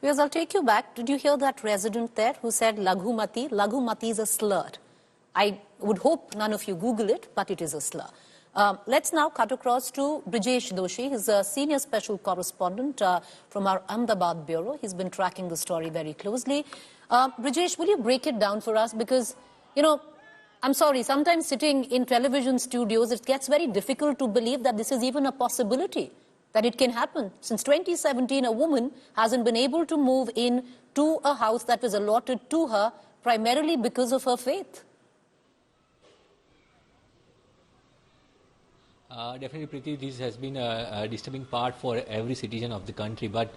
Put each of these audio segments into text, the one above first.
Because I'll take you back. Did you hear that resident there who said Laghumati? Laghumati is a slur. I would hope none of you Google it, but it is a slur. Let's now cut across to Brijesh Doshi. He's a senior special correspondent from our Ahmedabad bureau. He's been tracking the story very closely. Brijesh, will you break it down for us? Because, you know, I'm sorry, sometimes sitting in television studios, it gets very difficult to believe that this is even a possibility, that it can happen. Since 2017, a woman hasn't been able to move in to a house that was allotted to her primarily because of her faith. Definitely, Preeti, this has been a disturbing part for every citizen of the country. But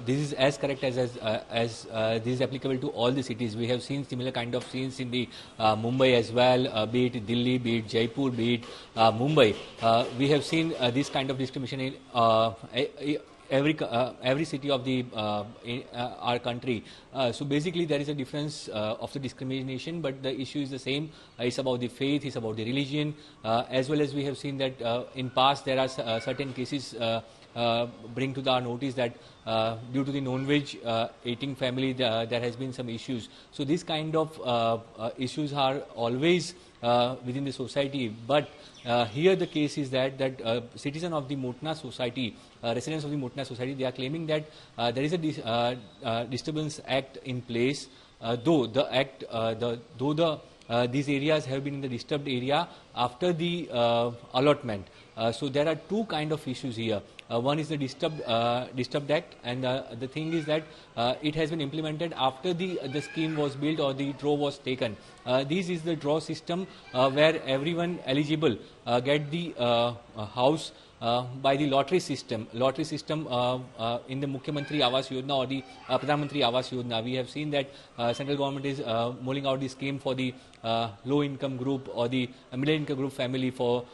this is as correct as this is applicable to all the cities. We have seen similar kind of scenes in the Mumbai as well, be it Delhi, be it Jaipur, be it Mumbai. We have seen this kind of discrimination in every city of the our country. So basically there is a difference of the discrimination, but the issue is the same. It's about the faith, it's about the religion, as well as we have seen that in past there are certain cases bring to our notice that due to the non-veg eating family there has been some issues. So these kind of issues are always within the society, but here the case is that citizen of the Motna society, residents of the Motna society, they are claiming that there is a disturbance act in place, though these areas have been in the disturbed area after the allotment. So there are two kind of issues here. One is the disturbed act, and the thing is that it has been implemented after the scheme was built or the draw was taken. This is the draw system where everyone eligible get the house by the lottery system. Lottery system in the Mukhyamantri Awas Yojana or the Pradhan Mantri Awas Yojana. We have seen that central government is mulling out the scheme for the low income group or the middle income group family for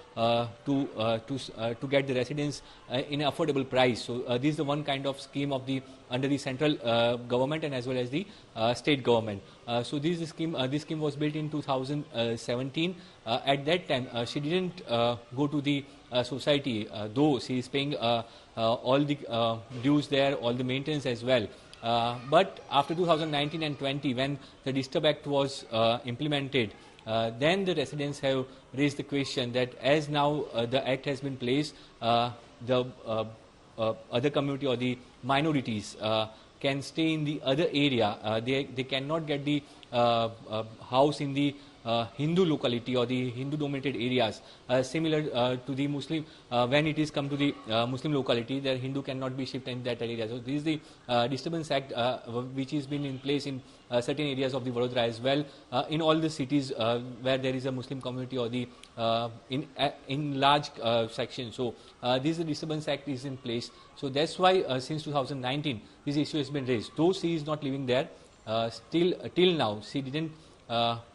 to get the residence in an affordable price. So this is the one kind of scheme of the under the central government and as well as the state government. So this scheme was built in 2017. At that time, she didn't go to the society, though she is paying all the dues there, all the maintenance as well. But after 2019 and 20, when the Disturb Act was implemented, then the residents have raised the question that as now the Act has been placed, the other community or the minorities can stay in the other area. They cannot get the house in the Hindu locality or the Hindu dominated areas, similar to the Muslim. When it is come to the Muslim locality, the Hindu cannot be shifted in that area. So this is the Disturbance Act which has been in place in certain areas of the Vadodara as well, in all the cities where there is a Muslim community or the in large sections. So this is the Disturbance Act is in place. So that's why since 2019 this issue has been raised. Though she is not living there, still till now she didn't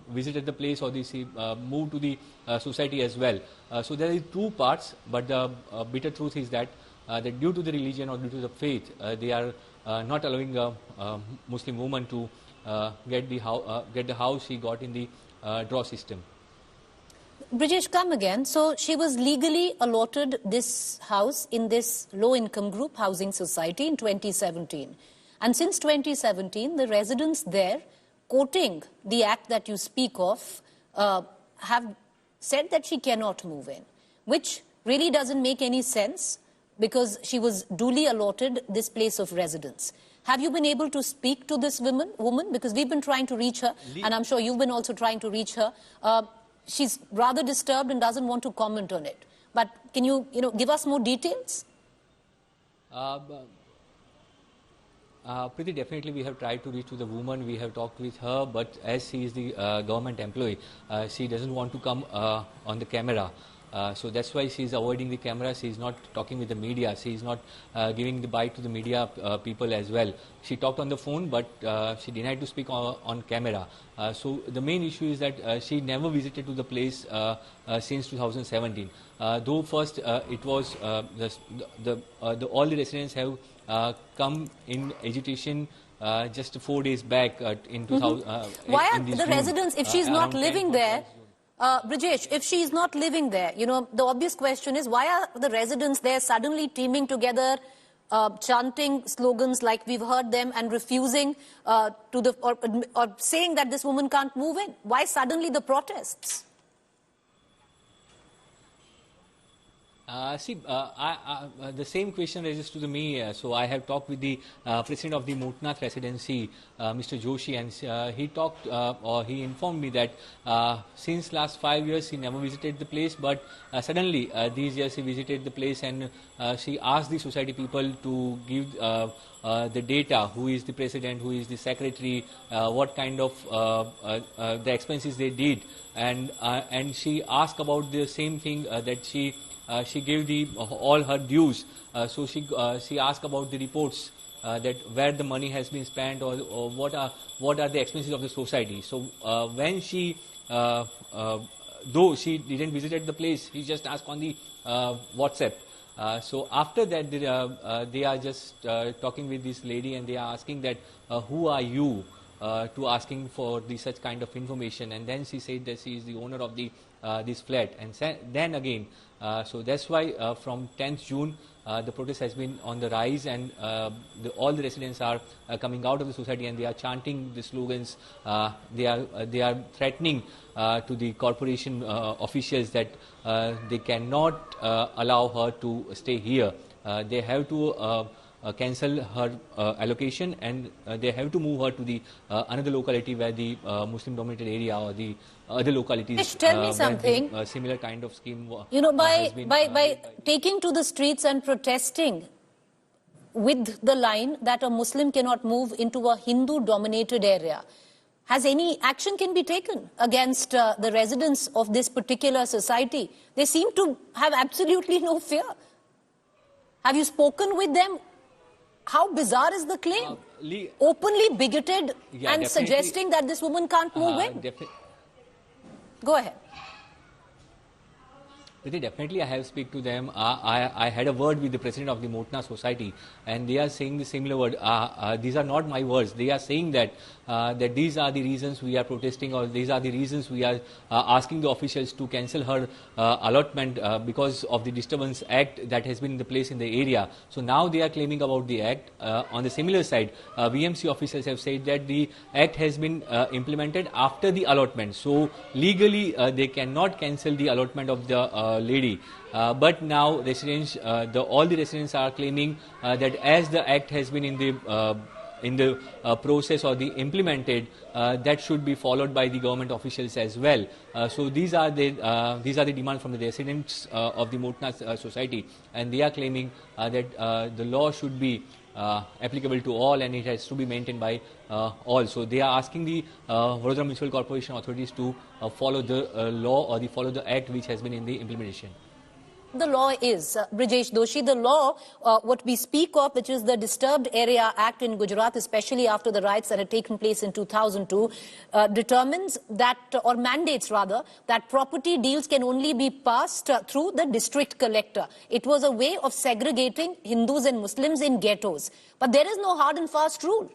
visited the place or she moved to the society as well. So there are two parts, but the bitter truth is that that due to the religion or due to the faith, they are not allowing a Muslim woman to get the house she got in the draw system. Brijesh, come again. So she was legally allotted this house in this low-income group housing society in 2017. And since 2017, the residents there, quoting the act that you speak of, have said that she cannot move in, which really doesn't make any sense because she was duly allotted this place of residence. Have you been able to speak to this woman? Because we've been trying to reach her, and I'm sure you've been also trying to reach her. She's rather disturbed and doesn't want to comment on it. But can you give us more details? Pretty definitely we have tried to reach to the woman, we have talked with her, but as she is the government employee, she doesn't want to come on the camera. So that's why she is avoiding the camera. She is not talking with the media. She is not giving the bite to the media people as well. She talked on the phone, but she denied to speak on camera. So the main issue is that she never visited to the place since 2017. Though first it was all the residents have come in agitation just 4 days back in 2000. Why are the residents, if she's not living there? Brijesh, if she is not living there, the obvious question is why are the residents there suddenly teaming together chanting slogans like we've heard them and refusing or saying that this woman can't move in? Why suddenly the protests? The same question raises to me. So I have talked with the president of the Motnath residency, Mr. Joshi, and he informed me that since last 5 years he never visited the place, but suddenly these years he visited the place, and she asked the society people to give the data, who is the president, who is the secretary, what kind of the expenses they did, and she asked about the same thing that she gave all her dues. So she asked about the reports that where the money has been spent, or what are the expenses of the society. So when she though she didn't visit the place, he just asked on the WhatsApp. So after that they are just talking with this lady, and they are asking that who are you to asking for such kind of information. And then she said that she is the owner of this flat, and then again so that's why from 10th June the protest has been on the rise, and all the residents are coming out of the society, and they are chanting the slogans. They are threatening to the corporation officials that they cannot allow her to stay here. They have to cancel her allocation, and they have to move her to the another locality where the Muslim dominated area or the other localities. Tell me something. A similar kind of scheme. By taking to the streets and protesting with the line that a Muslim cannot move into a Hindu dominated area, has any action can be taken against the residents of this particular society? They seem to have absolutely no fear. Have you spoken with them? How bizarre is the claim? Openly bigoted and suggesting that this woman can't move in. Go ahead. Definitely, I have speak to them. I had a word with the president of the Motnath society, and they are saying the similar word. These are not my words. They are saying that these are the reasons we are protesting, or these are the reasons we are asking the officials to cancel her allotment because of the disturbance act that has been in the place in the area. So now they are claiming about the act. On the similar side, VMC officials have said that the act has been implemented after the allotment. So legally, they cannot cancel the allotment of the lady, but now residents, all the residents are claiming that as the act has been in the process or the implemented, that should be followed by the government officials as well. So these are the demands from the residents of the Motnath society, and they are claiming that the law should be applicable to all, and it has to be maintained by all. So they are asking the Vadodara Municipal Corporation authorities to follow the law, or follow the act which has been in the implementation. The law is, Brijesh Doshi, the law, what we speak of, which is the Disturbed Area Act in Gujarat, especially after the riots that had taken place in 2002, determines that, or mandates rather, that property deals can only be passed through the district collector. It was a way of segregating Hindus and Muslims in ghettos. But there is no hard and fast rule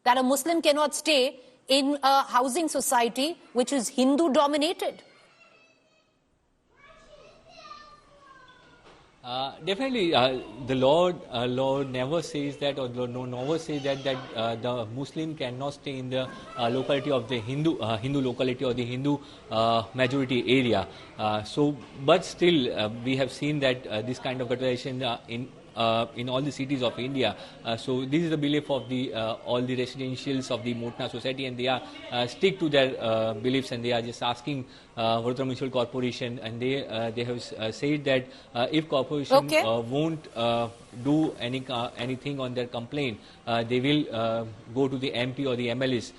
that a Muslim cannot stay in a housing society which is Hindu dominated. Definitely, the law never says that, or never says that the Muslim cannot stay in the locality of the Hindu locality or the Hindu majority area. But still, we have seen that this kind of ghettoization in all the cities of India. So this is the belief of all the residentials of the Motnath society, and they are stick to their beliefs, and they are just asking Vadodara Municipal Corporation, and they have said that if corporation won't do anything on their complaint, they will go to the MP or the MLAs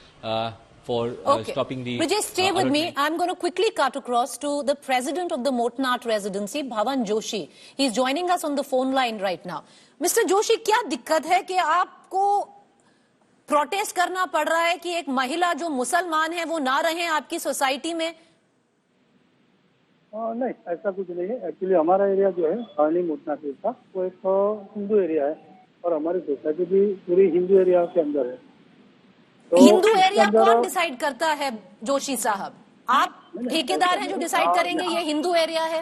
for stopping the... Brijesh, stay with me. I'm going to quickly cut across to the president of the Motnath residency, Bhavan Joshi. He's joining us on the phone line right now. Mr. Joshi, क्या दिक्कत है कि आपको protest करना पड़ रहा है कि एक महिला जो मुसलमान है वो ना रहे आपकी सोसाइटी में? नहीं, ऐसा कुछ नहीं है. एक्चुअली हमारा एरिया जो है हार्नी मोटनाथ का, वो एक हिंदू एरिया है, और हमारी सोसाइटी भी पूरी हिंदू एरिया के अंदर है. हिंदू एरिया कौन डिसाइड करता है जोशी साहब? आप ठेकेदार हैं जो डिसाइड करेंगे ये हिंदू एरिया है?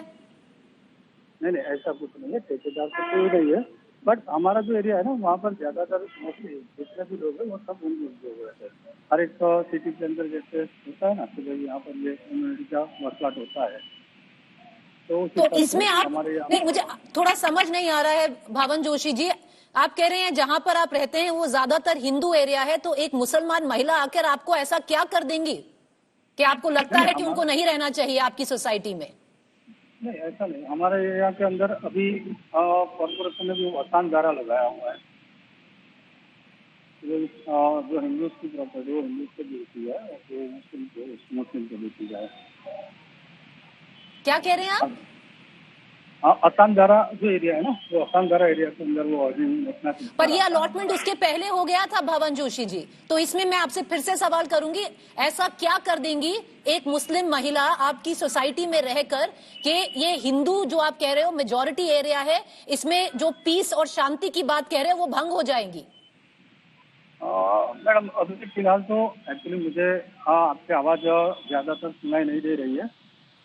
नहीं, ऐसा कुछ नहीं है. ठेकेदार तो कोई नहीं है. बट हमारा जो एरिया है ना वहाँ पर ज्यादातर मोस्टली जितने भी लोग हैं वो सब हिंदू लोग रहते हैं। हर एक सिटी के अंदर जैसे होता है ना कि भाई यहाँ पर ये कम्युनिटी का वसवाट होता है, तो उस तो हिसाब से इसमें आप हमारे यहाँ नहीं, मुझे थोड़ा समझ नहीं आ रहा है भावन जोशी जी। आप कह रहे हैं जहां पर आप रहते हैं वो ज्यादातर हिंदू एरिया है, तो एक मुसलमान महिला आकर आपको ऐसा क्या कर देंगी कि आपको लगता है कि उनको नहीं रहना चाहिए आपकी सोसाइटी में? नहीं, ऐसा नहीं। हमारे एरिया के अंदर अभी कॉर्पोरेशन ने भी आसान धारा लगाया हुआ है। जो हिंदू की प्रॉपर्टी वो हिंदू को देती है और जो मुस्लिम को देती जाए। क्या कह रहे हैं आप? आसान धारा जो एरिया है ना, वो आसान धारा एरिया के अंदर वो अपना। पर ये अलॉटमेंट उसके पहले हो गया था भावन जोशी जी, तो इसमें मैं आपसे फिर से सवाल करूंगी, ऐसा क्या कर देंगी एक मुस्लिम महिला आपकी सोसाइटी में रहकर कि ये हिंदू जो आप कह रहे हो मेजॉरिटी एरिया है, इसमें जो पीस और शांति की बात कह रहे हो वो भंग हो जाएंगी? मैडम अभी फिलहाल तो एक्चुअली मुझे आपकी आवाज ज्यादातर सुनाई नहीं दे रही है,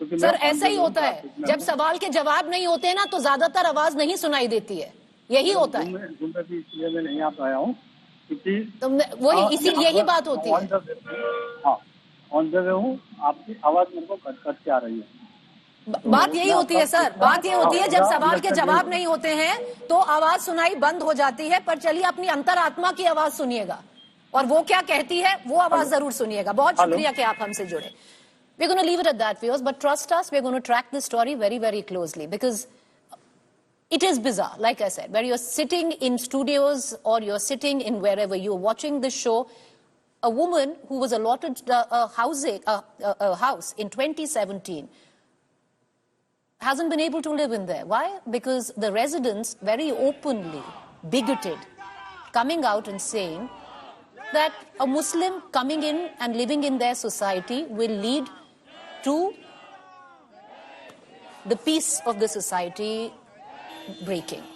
क्योंकि सर ऐसा ही होता है, जब सवाल के जवाब नहीं होते ना तो ज्यादातर आवाज नहीं सुनाई देती है, यही होता है। जूम पे भी इसलिए मैं नहीं आ पाया हूँ क्योंकि तो वही इसी यही बात होती है। हाँ, ऑन द वे हूँ, आपकी आवाज मेरे को कट कट के आ रही है। बात यही होती है सर, बात ये होती है जब सवाल के जवाब नहीं होते हैं तो आवाज सुनाई बंद हो जाती है। पर चलिए अपनी अंतरात्मा की आवाज सुनिएगा और वो क्या कहती है वो आवाज जरूर सुनिएगा। बहुत शुक्रिया कि आप हमसे जुड़े। We're going to leave it at that, viewers, but trust us, we're going to track this story very, very closely because it is bizarre, like I said, where you're sitting in studios or you're sitting in wherever you're watching this show. A woman who was allotted a house in 2017 hasn't been able to live in there. Why? Because the residents very openly bigoted, coming out and saying that a Muslim coming in and living in their society will lead to the peace of the society breaking.